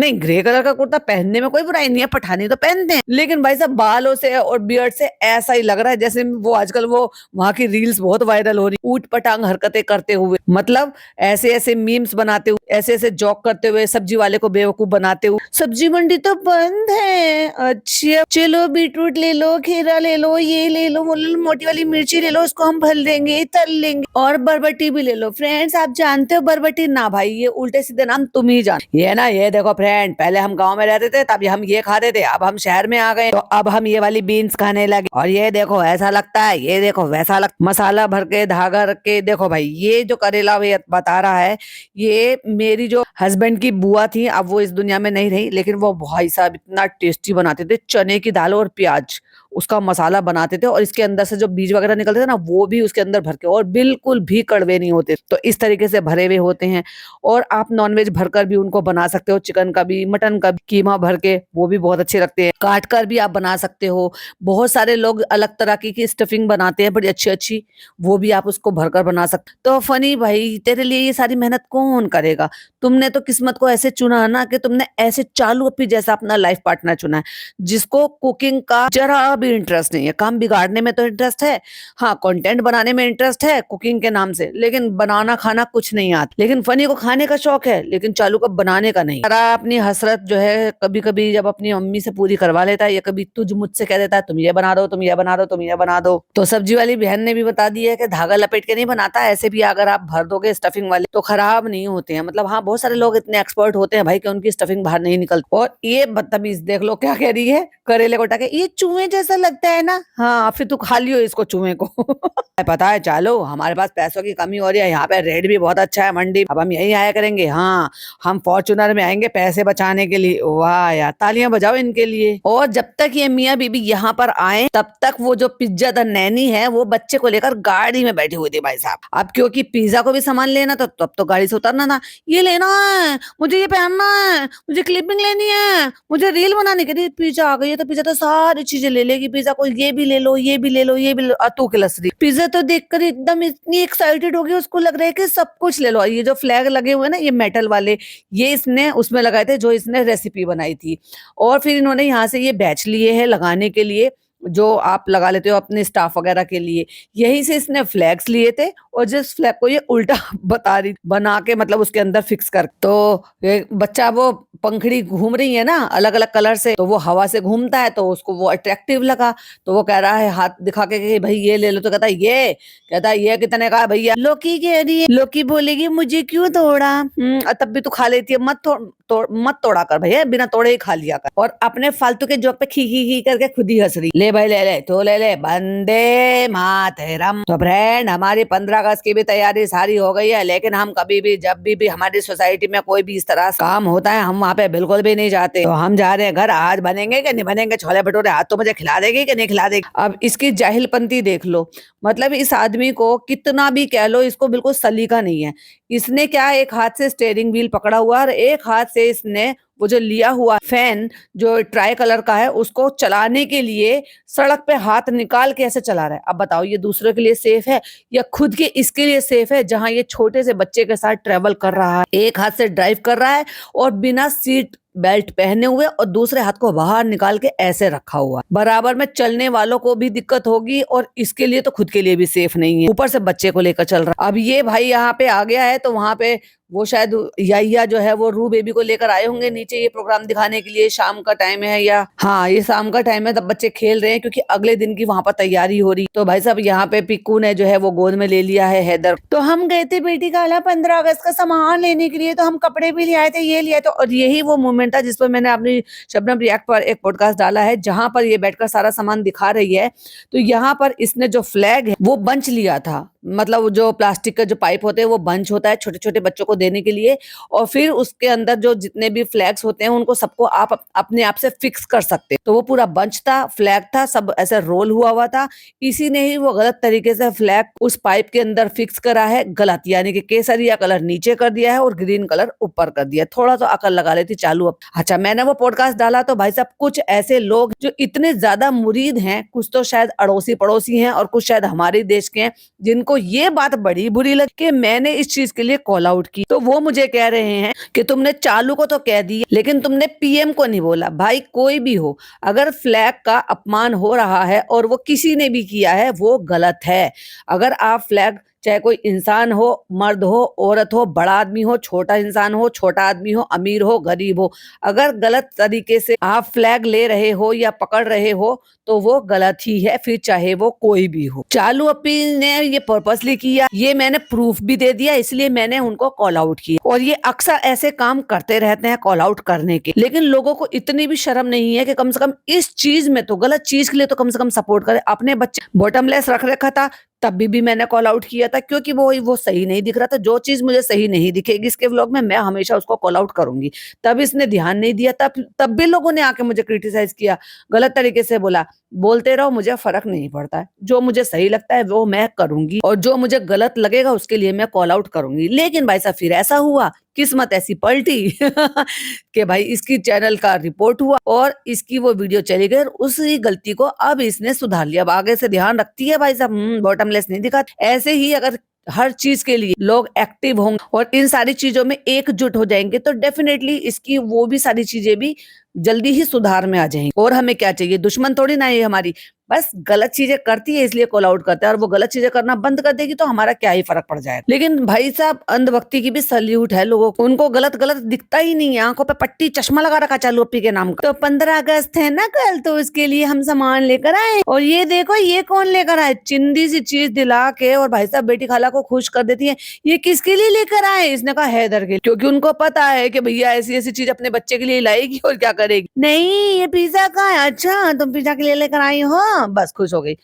नहीं ग्रे कलर का कुर्ता पहनने में कोई बुराई नहीं है, पठानी तो पहनते हैं, लेकिन भाई साहब बालों से और बियर्ड से ऐसा ही लग रहा है जैसे वो आजकल वो वहां की रील्स बहुत वायरल हो रही, ऊट पटांग हरकतें करते हुए, मतलब ऐसे ऐसे मीम्स बनाते हुए, ऐसे ऐसे जॉक करते हुए, सब्जी वाले को बेवकूफ बनाते हुए। सब्जी मंडी तो बंद है, अच्छा चलो बीटरूट ले लो, खीरा ले लो, ये ले लो, मोटी वाली मिर्ची ले लो, उसको हम भल देंगे तल लेंगे, और बरबटी भी ले लो। फ्रेंड्स आप जानते हो बरबटी? ना भाई ये उल्टे सीधे नाम तुम ही जान। ये ना ये देखो फ्रेंड, पहले हम गांव में रहते थे तब हम ये खाते थे, अब हम शहर में आ गए तो अब हम ये वाली बीन्स खाने लगे। और ये देखो ऐसा लगता है, ये देखो वैसा लगता, मसाला भर के धागा रख के। देखो भाई ये जो करेला ये बता रहा है, ये मेरी जो हस्बैंड की बुआ थी, अब वो इस दुनिया में नहीं रही, लेकिन वो भाई साहब इतना टेस्टी बनाते थे, चने की दाल और प्याज उसका मसाला बनाते थे और इसके अंदर से जो बीज वगैरह निकलते थे ना वो भी उसके अंदर भर के, और बिल्कुल भी कड़वे नहीं होते। तो इस तरीके से भरे हुए होते हैं। और आप नॉनवेज भरकर भी उनको बना सकते हो, चिकन का भी, मटन का भी, कीमा भर के, वो भी बहुत अच्छे लगते हैं। काट कर भी आप बना सकते हो। बहुत सारे लोग अलग तरह की स्टफिंग बनाते हैं बड़ी अच्छी अच्छी, वो भी आप उसको भरकर बना सकते। तो फनी भाई तेरे लिए ये सारी मेहनत कौन करेगा? तुमने तो किस्मत को ऐसे चुना ना कि तुमने ऐसे चालू अपनी जैसा अपना लाइफ पार्टनर चुना है, जिसको कुकिंग का जरा भी इंटरेस्ट नहीं है। काम बिगाड़ने में तो इंटरेस्ट है, हाँ कंटेंट बनाने में इंटरेस्ट है कुकिंग के नाम से, लेकिन बनाना खाना कुछ नहीं आता। लेकिन फनी को खाने का शौक है, लेकिन चालू को बनाने का नहीं। अपनी हसरत जो है कभी कभी जब अपनी मम्मी से पूरी करवा लेता है, या कभी तुझ मुझसे कह देता है तुम ये बना दो, तुम ये बना दो, तुम ये बना दो। तो सब्जी वाली बहन ने भी बता दिया है कि धागा लपेट के नहीं बनाता, ऐसे भी अगर आप भर दोगे स्टफिंग वाले तो खराब नहीं होते हैं। मतलब हाँ बहुत सारे लोग इतने एक्सपर्ट होते हैं भाई कि उनकी स्टफिंग बाहर नहीं निकलती। और ये बदतमीज देख लो क्या कह रही है, करेले को उठा के, ये चूहे जैसा लगता है ना। हाँ फिर तू खा लियो इसको चूहे को। पता है चालो हमारे पास पैसों की कमी हो रही है, यहाँ पे रेट भी बहुत अच्छा है मंडी, अब हम यही आया करेंगे। हाँ हम फॉर्चूनर में आएंगे पैसे बचाने के लिए। वाह यार तालियां बजाओ इनके लिए। और जब तक ये मियाँ बीबी यहाँ पर आए तब तक वो जो पिज्जा द नैनी है वो बच्चे को लेकर गाड़ी में बैठी हुई थी भाई साहब। अब क्योंकि पिज्जा को भी सामान लेना तो तब तो गाड़ी से उतरना था, ये लेना है मुझे, ये पहनना है मुझे, क्लिपिंग लेनी है मुझे, रील बनाने के लिए। पिज्जा आ गई है तो पिज्जा तो सारी चीजें ले लेगी, पिज्जा को ये भी ले लो, ये भी ले लो, ये भी ले लो। तू खिलस रही पिज्जा तो देखकर एकदम इतनी एक्साइटेड हो गई, उसको लग रहा है कि सब कुछ ले लो। ये जो फ्लैग लगे हुए ना ये मेटल वाले, ये इसने उसमें लगाए थे जो इसने रेसिपी बनाई थी, और फिर इन्होंने यहाँ से ये बैच लिए हैं लगाने के लिए। जो आप लगा लेते हो अपने स्टाफ वगैरह के लिए, यहीं से इसने फ्लैग्स लिए थे और जिस फ्लैग को ये उल्टा बता रही बना के मतलब उसके अंदर फिक्स कर, तो ये बच्चा वो पंखड़ी घूम रही है ना अलग-अलग कलर से, तो वो हवा से घूमता है तो उसको वो अट्रैक्टिव लगा, तो वो कह रहा है हाथ दिखा के कि भाई ये ले लो, तो कहता है ये, कहता है ये कितने का है भैया? लोकी कह रही है, लोकी बोलेगी मुझे क्यों तोड़ा? तब भी तू खा लेती है, मत तोड़ा कर भैया, बिना तोड़े ही खा लिया कर। और अपने फालतू के जोक पे खी करके खुद ही हंस रही। ले भाई ले तो ले वंदे मातरम। तो फ्रेंड हमारी 15 अगस्त की भी तैयारी सारी हो गई है, लेकिन हम कभी भी जब भी हमारी सोसाइटी में कोई भी इस तरह का काम होता है हम वहाँ पे बिल्कुल भी नहीं जाते। तो हम जा रहे हैं घर, आज बनेंगे कि नहीं बनेंगे छोले भटूरे, आज तो मुझे खिला देगी कि नहीं खिला देगी। अब इसकी जाहिलपंती देख लो, मतलब इस आदमी को कितना भी कह लो इसको बिल्कुल सलीका नहीं है। इसने क्या एक हाथ से स्टीयरिंग व्हील पकड़ा हुआ और एक हाथ से इसने वो जो लिया हुआ फैन जो ट्राई कलर का है उसको चलाने के लिए सड़क पे हाथ निकाल के ऐसे चला रहा है। अब बताओ ये दूसरे के लिए सेफ है या खुद के इसके लिए सेफ है, जहां ये छोटे से बच्चे के साथ ट्रेवल कर रहा है, एक हाथ से ड्राइव कर रहा है और बिना सीट बेल्ट पहने हुए और दूसरे हाथ को बाहर निकाल के ऐसे रखा हुआ। बराबर में चलने वालों को भी दिक्कत होगी और इसके लिए तो खुद के लिए भी सेफ नहीं है, ऊपर से बच्चे को लेकर चल रहा है। अब ये भाई यहाँ पे आ गया है तो वहां पे वो शायद या जो है वो रू बेबी को लेकर आए होंगे नीचे ये प्रोग्राम दिखाने के लिए। शाम का टाइम है या हाँ ये शाम का टाइम है, तब बच्चे खेल रहे हैं क्योंकि अगले दिन की वहां पर तैयारी हो रही। तो भाई साहब यहाँ पे पिक्कू ने जो है वो गोद में ले लिया है हैदर। तो हम गए थे बेटी का 15 अगस्त का सामान लेने के लिए, तो हम कपड़े भी ले आए थे, ये लिया। तो और यही वो मोमेंट था जिस पर मैंने अपनी शबनम रिएक्ट पर एक पॉडकास्ट डाला है जहां पर ये बैठकर सारा सामान दिखा रही है। तो यहाँ पर इसने जो फ्लैग है वो बंच लिया था, मतलब जो प्लास्टिक का जो पाइप होते हैं वो बंच होता है छोटे छोटे बच्चों को देने के लिए, और फिर उसके अंदर जो जितने भी फ्लैग्स होते हैं उनको सबको आप अपने आप से फिक्स कर सकते हैं। तो वो पूरा बंच था, फ्लैग था, सब ऐसे रोल हुआ था। इसी ने ही वो गलत तरीके से फ्लैग उस पाइप के अंदर फिक्स करा है गलत, यानी कि केसरिया कलर नीचे कर दिया है और ग्रीन कलर ऊपर कर दिया। थोड़ा तो अकल लगा लेती चालू। अब अच्छा मैंने वो पॉडकास्ट डाला तो भाई साहब कुछ ऐसे लोग जो इतने ज्यादा मुरीद हैं, कुछ तो शायद अड़ोसी पड़ोसी हैं और कुछ शायद हमारे देश के हैं, जिनको ये बात बड़ी बुरी लगी कि मैंने इस चीज के लिए कॉल आउट की। तो वो मुझे कह रहे हैं कि तुमने चालू को तो कह दिया लेकिन तुमने पीएम को नहीं बोला। भाई कोई भी हो, अगर फ्लैग का अपमान हो रहा है और वो किसी ने भी किया है वो गलत है। अगर आप फ्लैग, चाहे कोई इंसान हो, मर्द हो, औरत हो, बड़ा आदमी हो, छोटा इंसान हो, छोटा आदमी हो, अमीर हो, गरीब हो, अगर गलत तरीके से आप फ्लैग ले रहे हो या पकड़ रहे हो तो वो गलत ही है, फिर चाहे वो कोई भी हो। चालू अपी ने ये पर्पसली किया, ये मैंने प्रूफ भी दे दिया, इसलिए मैंने उनको कॉल आउट किया। और ये अक्सर ऐसे काम करते रहते हैं कॉल आउट करने के, लेकिन लोगों को इतनी भी शर्म नहीं है कि कम से कम इस चीज में तो, गलत चीज के लिए तो कम से कम सपोर्ट करे। अपने बच्चे बॉटमलेस रख रखा था तब भी मैंने कॉल आउट किया था क्योंकि वो सही नहीं दिख रहा था। जो चीज मुझे सही नहीं दिखेगी इसके व्लॉग में मैं हमेशा उसको कॉल आउट करूंगी। तब इसने ध्यान नहीं दिया, तब भी लोगों ने आके मुझे क्रिटिसाइज किया, गलत तरीके से बोला। बोलते रहो, मुझे फर्क नहीं पड़ता है। जो मुझे सही लगता है वो मैं करूंगी और जो मुझे गलत लगेगा उसके लिए मैं कॉल आउट करूंगी। लेकिन भाई साहब फिर ऐसा हुआ, किस्मत ऐसी पलटी कि भाई इसकी चैनल का रिपोर्ट हुआ और इसकी वो वीडियो चली गई। उसी गलती को अब इसने सुधार लिया। अब आगे से ध्यान रखती है भाई साहब, बॉटमलेस नहीं दिखाती। ऐसे ही अगर हर चीज के लिए लोग एक्टिव होंगे और इन सारी चीजों में एकजुट हो जाएंगे तो डेफिनेटली इसकी वो भी सारी चीजें भी जल्दी ही सुधार में आ जाएंगी। और हमें क्या चाहिए, दुश्मन थोड़ी ना है हमारी, बस गलत चीजें करती है इसलिए कॉल आउट करते हैं, और वो गलत चीजें करना बंद कर देगी तो हमारा क्या ही फर्क पड़ जाएगा। लेकिन भाई साहब अंधभक्ति की भी सल्यूट है लोगों को, उनको गलत गलत दिखता ही नहीं है, आंखों पे पट्टी चश्मा लगा रखा चालू अपी के नाम का। तो 15 अगस्त है ना कल, तो उसके लिए हम सामान लेकर आए और ये देखो ये कौन लेकर आए, चिंदी सी चीज दिला के और भाई साहब बेटी खाला को खुश कर देती है। ये किसके लिए लेकर आए, इसने कहा हैदर के लिए, क्योंकि उनको पता है कि भैया ऐसी ऐसी चीज अपने बच्चे के लिए लाएगी और क्या करेगी। नहीं ये पिज्जा का है, अच्छा तुम पिज्जा के लिए लेकर आई हो, बस खुश हो गई।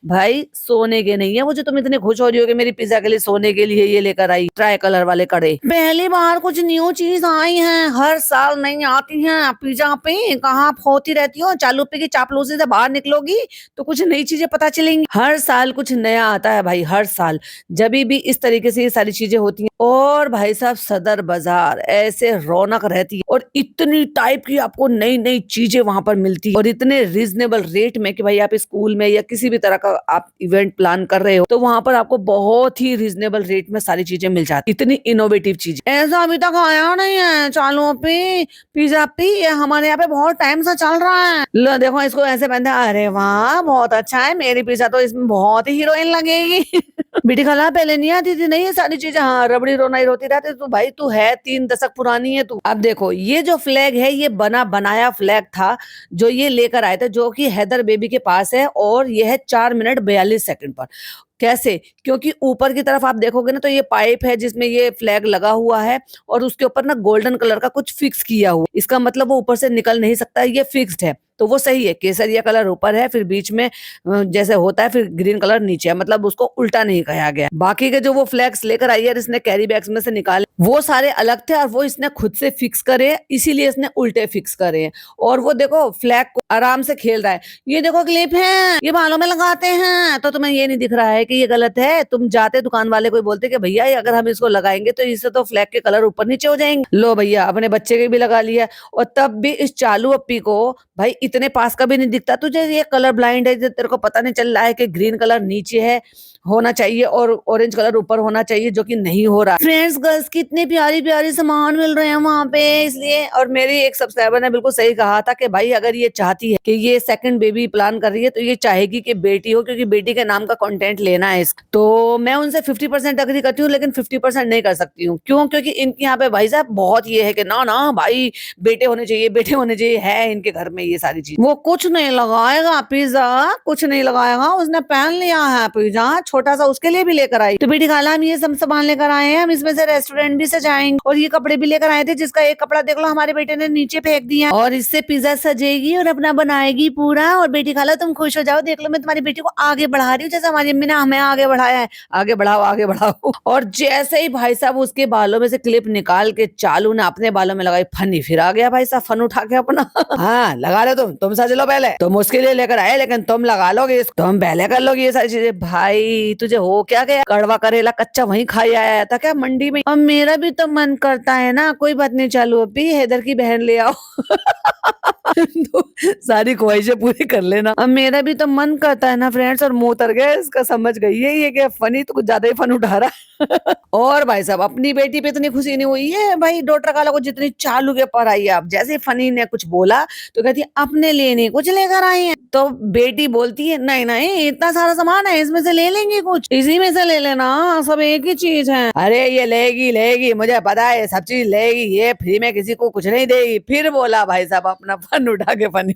भाई सोने के नहीं है वो जो तुम इतने खुश हो रही हो कि मेरी पिज्जा के लिए सोने के लिए ये लेकर आई ट्राई कलर वाले कड़े। पहली बार कुछ न्यू चीज आई है, हर साल नहीं आती है पिज्जा पे, कहाँ होती रहती हो, चालू पे की चापलूसी से बाहर निकलोगी तो कुछ नई चीजें पता चलेंगी। हर साल कुछ नया आता है भाई, हर साल जब भी इस तरीके से ये सारी चीजें होती हैं। और भाई साहब सदर बाजार ऐसे रौनक रहती है और इतनी टाइप की आपको नई नई चीजें वहां पर मिलती है और इतने रीजनेबल रेट में कि भाई आप स्कूल में या किसी भी तरह का का आप इवेंट प्लान कर रहे हो, तो वहां पर आपको बहुत ही रीजनेबल रेट में सारी चीजें मिल जाती, इतनी इनोवेटिव चीज। ऐसा अभी तक आया नहीं है। चालू पे पिज्जा पी, ये हमारे यहाँ पे बहुत टाइम से चल रहा है। लो देखो इसको ऐसे पहनते, अरे वाह बहुत अच्छा है, मेरी पिज्जा तो इसमें बहुत ही हीरोइन लगेगी। बेटी खाला पहले नहीं आती थी नहीं ये सारी चीजें, हाँ रबड़ी रोनाई रोती रहती। तू भाई तू है 3 दशक पुरानी है तू। अब देखो ये जो फ्लैग है ये बना बनाया फ्लैग था जो ये लेकर आए थे, जो कि हैदर बेबी के पास है, और ये है 4 मिनट 42 सेकंड पर। कैसे? क्योंकि ऊपर की तरफ आप देखोगे ना तो ये पाइप है जिसमें ये फ्लैग लगा हुआ है, और उसके ऊपर ना गोल्डन कलर का कुछ फिक्स किया हुआ, इसका मतलब वो ऊपर से निकल नहीं सकता, ये फिक्स्ड है। तो वो सही है, केसरिया कलर ऊपर है, फिर बीच में जैसे होता है, फिर ग्रीन कलर नीचे है, मतलब उसको उल्टा नहीं कहा गया। बाकी के जो वो फ्लैग्स लेकर आई है इसने कैरी बैग्स में से निकाले, वो सारे अलग थे और वो इसने खुद से फिक्स करे, इसीलिए इसने उल्टे फिक्स करे हैं। और वो देखो फ्लैग को आराम से खेल रहा है। ये देखो क्लिप है, ये बालों में लगाते हैं, तो तुम्हें ये नहीं दिख रहा है कि ये गलत है? तुम जाते दुकान वाले को बोलते कि भैया ये अगर हम इसको लगाएंगे तो इससे तो फ्लैग के कलर ऊपर नीचे हो जाएंगे। लो भैया अपने बच्चे के भी लगा लिया, और तब भी इस चालू अप्पी को भाई इतने पास का भी नहीं दिखता। तुझे ये कलर ब्लाइंड है, तेरे को पता नहीं चल रहा है कि ग्रीन कलर नीचे है होना चाहिए और ऑरेंज कलर ऊपर होना चाहिए, जो कि नहीं हो रहा। फ्रेंड्स गर्ल्स की इतनी प्यारी प्यारी सामान मिल रहे हैं वहां पे, इसलिए। और मेरी एक सब्सक्राइबर ने बिल्कुल सही कहा था कि भाई अगर ये चाहती है कि ये सेकंड बेबी प्लान कर रही है तो ये चाहेगी कि बेटी हो, क्योंकि बेटी के नाम का कंटेंट लेना है इसको। तो मैं उनसे 50% अग्री करती हूँ, लेकिन 50% नहीं कर सकती हूँ। क्यों? क्योंकि इनके यहाँ पे भाई साहब बहुत ये है कि ना ना भाई बेटे होने चाहिए, बेटे होने चाहिए, है इनके घर में ये सारी चीज। वो कुछ नहीं लगाएगा पिज्जा, कुछ नहीं लगाएगा, उसने पहन लिया है पिज्जा, छोटा सा उसके लिए भी लेकर आई। तो बेटी खाला हम ये सब सामान लेकर आए हैं, हम इसमें से रेस्टोरेंट भी सजाएंगे, और ये कपड़े भी लेकर आए थे जिसका एक कपड़ा देख लो हमारे बेटे ने नीचे फेंक दिया, और इससे पिज्जा सजेगी और अपना बनाएगी पूरा। और बेटी खाला तुम खुश हो जाओ, देख लो मैं तुम्हारी बेटी को आगे बढ़ा रही हूँ, जैसे हमारी अम्मी ने हमें आगे बढ़ाया है। आगे बढ़ाओ आगे बढ़ाओ। और जैसे ही भाई साहब उसके बालों में से क्लिप निकाल के चालू ने अपने बालों में लगाई, फनी फिर आ गया भाई साहब, फन उठा के अपना। हाँ लगा लो तुम सज लो पहले, तुम उसके लिए लेकर आए लेकिन तुम लगा लोगे, तुम पहले कर लोगे ये सारी चीजें। भाई तुझे हो क्या गया? कड़वा करेला कच्चा वहीं खाई आया था क्या मंडी में? अब मेरा भी तो मन करता है ना, कोई बात नहीं, चालू अभी हैदर की बहन ले आओ। तो सारी ख्वाहिशें पूरी कर लेना। अब मेरा भी तो मन करता है ना फ्रेंड्स, और मुंह उतर गया इसका, समझ गई है ये कि फनी तो कुछ ज्यादा ही फन उठा रहा है। और भाई साहब अपनी बेटी पे इतनी खुशी नहीं हुई है भाई डॉक्टर काला को जितनी चालू के पर आई है। अब जैसे फनी ने कुछ बोला तो कहती है अपने लिए नहीं कुछ लेकर आई है, तो बेटी बोलती है नहीं नहीं इतना सारा सामान है इसमें से ले लेंगे, कुछ इसी में से ले लेना, सब एक ही चीज है। अरे ये लेगी लेगी, मुझे पता है सब चीज लेगी, ये फ्री में किसी को कुछ नहीं देगी। फिर बोला भाई साहब अपना फन उठा के फनी।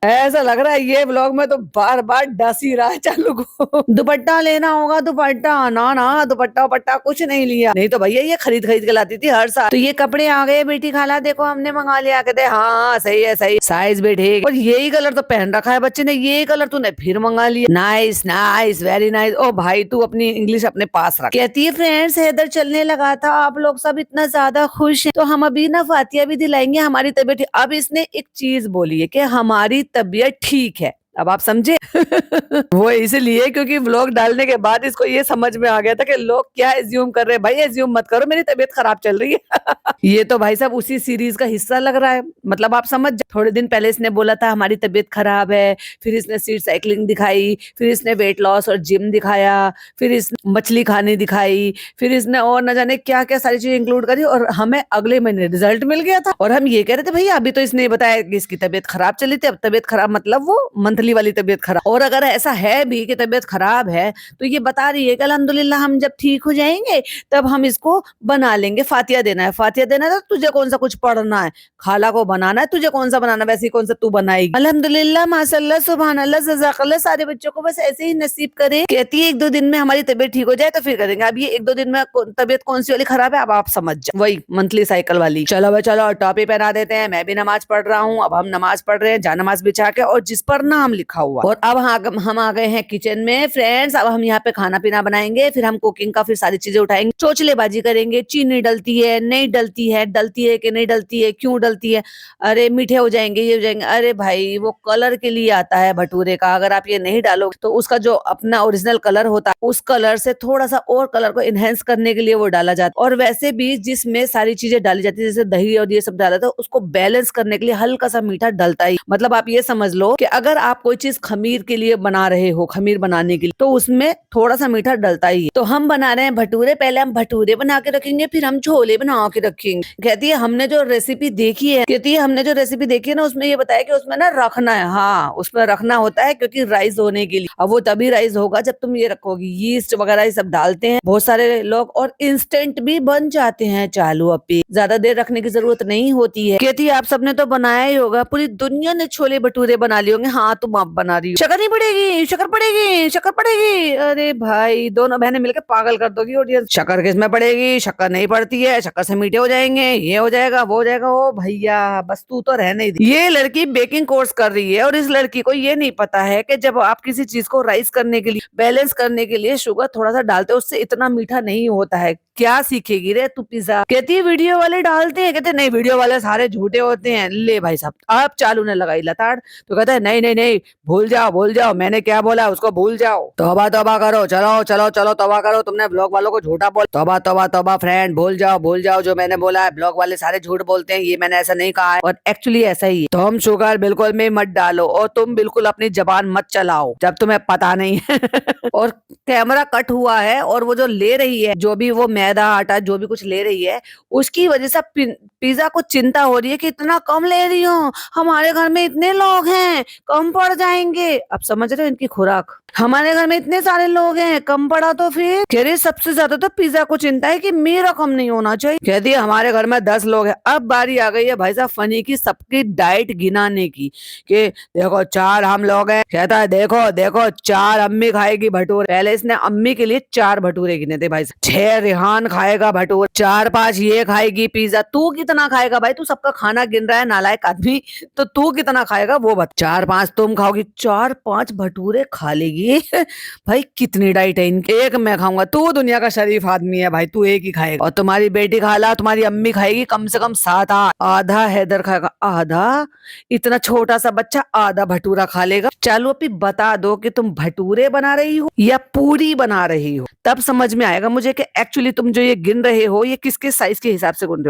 ऐसा लग रहा है ये व्लॉग में तो बार बार डस ही रहा है चालू को। दुपट्टा लेना होगा, दुपट्टा ना ना, दुपट्टा वपट्टा कुछ नहीं लिया, नहीं तो भैया ये खरीद खरीद के लाती थी हर साल। तो ये कपड़े आ गए बेटी खाला, देखो हमने मंगा लिया। कहते हाँ सही है सही, साइज भी ठीक, और यही कलर तो पहन रखा है बच्चे ने, ये कलर तूने फिर मंगा लिया। Nice nice very nice. ओ भाई तू अपनी इंग्लिश अपने पास रख। कहती है फ्रेंड्स हैदर चलने लगा था, आप लोग सब इतना ज्यादा खुश हैं, तो हम अभी ना फातिया भी दिलाएंगे, हमारी तबीयत ठीक। अब इसने एक चीज बोली है कि हमारी तबीयत ठीक है। अब आप समझे? वो इसलिए क्योंकि व्लॉग डालने के बाद इसको ये समझ में आ गया था कि लोग क्या एज्यूम कर रहे हैं। भाई एज्यूम मत करो, मेरी तबीयत खराब चल रही है। ये तो भाई साहब उसी सीरीज का हिस्सा लग रहा है, मतलब आप समझ जाओ। थोड़े दिन पहले इसने बोला था हमारी तबीयत खराब है, फिर इसने सीट साइकिलिंग दिखाई, फिर इसने वेट लॉस और जिम दिखाया, फिर इसने मछली खानी दिखाई, फिर इसने और न जाने क्या क्या सारी चीजें इंक्लूड करी, और हमें अगले महीने रिजल्ट मिल गया था। और हम ये कह रहे थे भैया अभी तो इसने बताया कि इसकी तबीयत खराब चली थी, अब तबीयत खराब मतलब वो मंथली वाली तबीयत खराब। और अगर ऐसा है भी कि तबीयत खराब है तो ये बता रही है कि अल्हम्दुलिल्लाह हम जब ठीक हो जाएंगे तब हम इसको बना लेंगे। फातिया देना है, फातिया देना है, तो तुझे कौन सा कुछ पढ़ना है, खाला को बनाना है, तुझे कौन सा बनाना, वैसे ही कौन सा तू बनाएगी। अल्हम्दुलिल्लाह माशाल्लाह सुभान अल्लाह जज़ाकल्लाह, सारे बच्चों को बस ऐसे ही नसीब करे। कहती है 1-2 दिन में हमारी तबीयत ठीक हो जाए तो फिर करेंगे। अब ये 1-2 दिन में तबीयत कौन सी वाली खराब है अब आप समझ जाओ, वही मंथली साइकिल वाली। चलो भाई चलो टॉपी पहना देते हैं, मैं भी नमाज पढ़ रहा हूँ। अब हम नमाज पढ़ रहे हैं जा नमाज बिछा के, और जिस पर नाम लिखा हुआ। और अब हम आ गए हैं किचन में फ्रेंड्स। अब हम यहाँ पे खाना पीना बनाएंगे, फिर हम कुकिंग का फिर सारी चीजें उठाएंगे, चोचलेबाजी करेंगे, चीनी डलती है नहीं डलती है कि नहीं डलती है, क्यों डलती है, अरे मीठे हो जाएंगे ये हो जाएंगे। अरे भाई वो कलर के लिए आता है भटूरे का, अगर आप ये नहीं डालोगे तो उसका जो अपना ओरिजिनल कलर होता है उस कलर से थोड़ा सा और कलर को इनहेंस करने के लिए वो डाला जाता है। और वैसे भी जिसमें सारी चीजें डाली जाती है जैसे दही और ये सब डाला था, उसको बैलेंस करने के लिए हल्का सा मीठा डलता ही। मतलब आप ये समझ लो कि अगर आप आप कोई चीज खमीर के लिए बना रहे हो, खमीर बनाने के लिए, तो उसमें थोड़ा सा मीठा डलता ही है। तो हम बना रहे हैं भटूरे, पहले हम भटूरे बना के रखेंगे, फिर हम छोले बना के रखेंगे। कहती है हमने जो रेसिपी देखी है, कहती है हमने जो रेसिपी देखी है ना, उसमें ये बताया कि उसमें ना रखना है, हाँ उसमें रखना होता है क्योंकि राइस होने के लिए। अब वो तभी राइस होगा जब तुम ये रखोगी। यीस्ट वगैरह ये सब डालते हैं बहुत सारे लोग, और इंस्टेंट भी बन जाते हैं चालू अपी, ज्यादा देर रखने की जरूरत नहीं होती है। कहती है आप सबने तो बनाया ही होगा, पूरी दुनिया ने छोले भटूरे बना लिए होंगे। हाँ तुम आप बना रही हो। शक्कर नहीं पड़ेगी, शक्कर पड़ेगी, शक्कर पड़ेगी। अरे भाई दोनों बहनें मिलकर पागल कर दोगी ऑडियंस। शक्कर किस में पड़ेगी, शक्कर नहीं पड़ती है, शक्कर से मीठे हो जाएंगे, ये हो जाएगा वो हो जाएगा। ओ भैया बस तू तो रहने दे। ये लड़की बेकिंग कोर्स कर रही है और इस लड़की को ये नहीं पता है कि जब आप किसी चीज को राइस करने के लिए, बैलेंस करने के लिए शुगर थोड़ा सा डालते हो, उससे इतना मीठा नहीं होता है। क्या सीखेगी रे तू पिज्जा। कहती है वीडियो वाले डालते हैं, कहते नहीं वीडियो वाले सारे झूठे होते हैं। ले भाई साहब अब चालू ने लगाई लताड़, तो कहता है नहीं नहीं नहीं भूल जाओ मैंने क्या बोला उसको भूल जाओ। तौबा तौबा करो, चलो चलो चलो तौबा करो, तुमने ब्लॉग वालों को झूठा बोल। तौबा तौबा तौबा फ्रेंड, भूल जाओ जो मैंने बोला है। ब्लॉग वाले सारे झूठ बोलते हैं, ये मैंने ऐसा नहीं कहा है, और एक्चुअली ऐसा ही है। तुम शुगर बिल्कुल में मत डालो और तुम बिल्कुल अपनी जबान मत चलाओ जब तुम्हें पता नहीं है। और कैमरा कट हुआ है और वो जो ले रही है, जो भी वो मैदा आटा जो भी कुछ ले रही है, उसकी वजह से पिज्जा को चिंता हो रही है कि इतना कम ले रही हूँ, हमारे घर में इतने लोग हैं कम पड़ जाएंगे। अब समझ रहे हो इनकी खुराक, हमारे घर में इतने सारे लोग हैं कम पड़ा तो फिर। कह रही सबसे ज्यादा तो पिज्जा को चिंता है कि मेरा कम नहीं होना चाहिए। कहती है हमारे घर में 10 लोग हैं। अब बारी आ गई है भाई साहब फनी की सबकी डाइट गिनाने की, कि देखो 4 हम लोग हैं। कहता है देखो देखो 4 अम्मी खाएगी भटूरे। पहले इसने अम्मी के लिए 4 भटूरे गिने थे भाई साहब। 6 रिहान खाएगा भटूरे, 4-5 ये खाएगी पिज्जा। तू कितना खाएगा भाई, तू सबका खाना गिन रहा है नालायक आदमी, तो तू कितना खाएगा वो बता। 4-5 तुम खाओगी, 4-5 भटूरे खा लेगी। भाई कितनी डाइट है इनके। एक मैं खाऊंगा, तू दुनिया का शरीफ आदमी है भाई, तू एक ही खाएगा। और तुम्हारी बेटी खा ला, तुम्हारी अम्मी खाएगी कम से कम 7-8। आधा हैदर खाएगा, आधा। इतना छोटा सा बच्चा आधा भटूरा खा लेगा। चलो अभी बता दो कि तुम भटूरे बना रही हो या पूरी बना रही हो, तब समझ में आएगा मुझे कि एक्चुअली तुम जो ये गिन रहे हो ये किसके साइज के हिसाब से गिन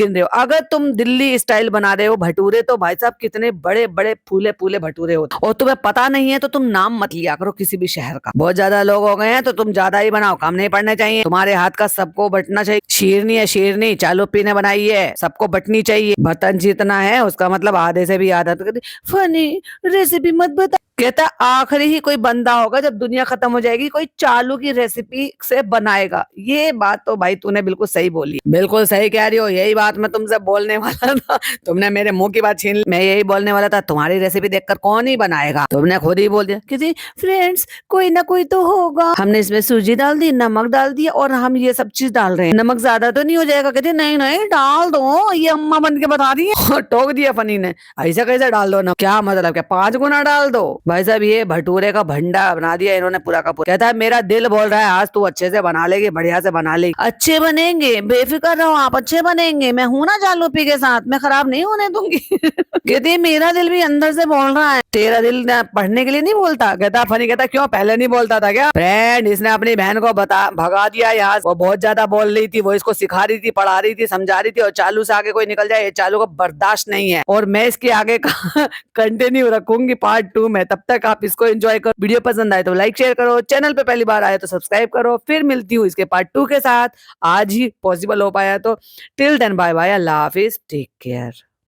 रहे हो। अगर तुम दिल्ली स्टाइल बना रहे हो भटूरे, तो भाई साहब कितने बड़े बड़े फूले फूले भटूरे होते, और तुम्हें पता नहीं है तो तुम नाम मत लिया करो किसी भी शहर का। बहुत ज्यादा लोग हो गए हैं तो तुम ज्यादा ही बनाओ, कम नहीं पड़ने चाहिए। तुम्हारे हाथ का सबको बटना चाहिए। शेरनी है शेरनी, चालू पीने बनाई है, सबको बटनी चाहिए। बर्तन जितना है उसका मतलब आधे से भी आधा। तो फनी रेसिपी मत बता। कहता आखिरी ही कोई बंदा होगा जब दुनिया खत्म हो जाएगी कोई चालू की रेसिपी से बनाएगा। ये बात तो भाई तूने बिल्कुल सही बोली, बिल्कुल सही कह रही हो। यही बात मैं तुमसे बोलने वाला था, तुमने मेरे मुंह की बात छीन ली। मैं यही बोलने वाला था, तुम्हारी रेसिपी देखकर कौन ही बनाएगा, तुमने खुद ही बोल दिया। किसी फ्रेंड्स कोई ना कोई तो होगा। हमने इसमें सूजी डाल दी, नमक डाल दिया, और हम ये सब चीज डाल रहे हैं। नमक ज्यादा तो नहीं हो जाएगा? कहते नहीं नहीं डाल दो, ये अम्मा बन के बता रही है। टोक दिया फनी ने, ऐसा कैसे डाल दो ना, क्या मतलब क्या 5 गुना डाल दो? भाई साहब ये भटूरे का भंडा बना दिया इन्होंने पूरा का पूरा। कहता है मेरा दिल बोल रहा है आज तू अच्छे से बना लेगी, बढ़िया से बना लेगी। अच्छे बनेंगे, बेफिक्र रहो आप, अच्छे बनेंगे। मैं हूं ना चालू पी के साथ, मैं खराब नहीं होने दूंगी। कहती है मेरा दिल भी अंदर से बोल रहा है, तेरा दिल पढ़ने के लिए नहीं बोलता। कहता फनी, कहता क्यों पहले नहीं बोलता था क्या? फ्रेंड इसने अपनी बहन को भगा दिया यहाँ, वो बहुत ज्यादा बोल रही थी, वो इसको सिखा रही थी, पढ़ा रही थी, समझा रही थी, और चालू से आगे कोई निकल जाए ये चालू को बर्दाश्त नहीं है। और मैं इसके आगे का कंटिन्यू रखूंगी पार्ट 2 में। तब तक आप इसको एंजॉय करो। वीडियो पसंद आए तो लाइक शेयर करो, चैनल पे पहली बार आए तो सब्सक्राइब करो। फिर मिलती हूँ इसके पार्ट 2 के साथ, आज ही पॉसिबल हो पाया तो। टिल देन बाय बाय, अल्लाह हाफिज, टेक केयर।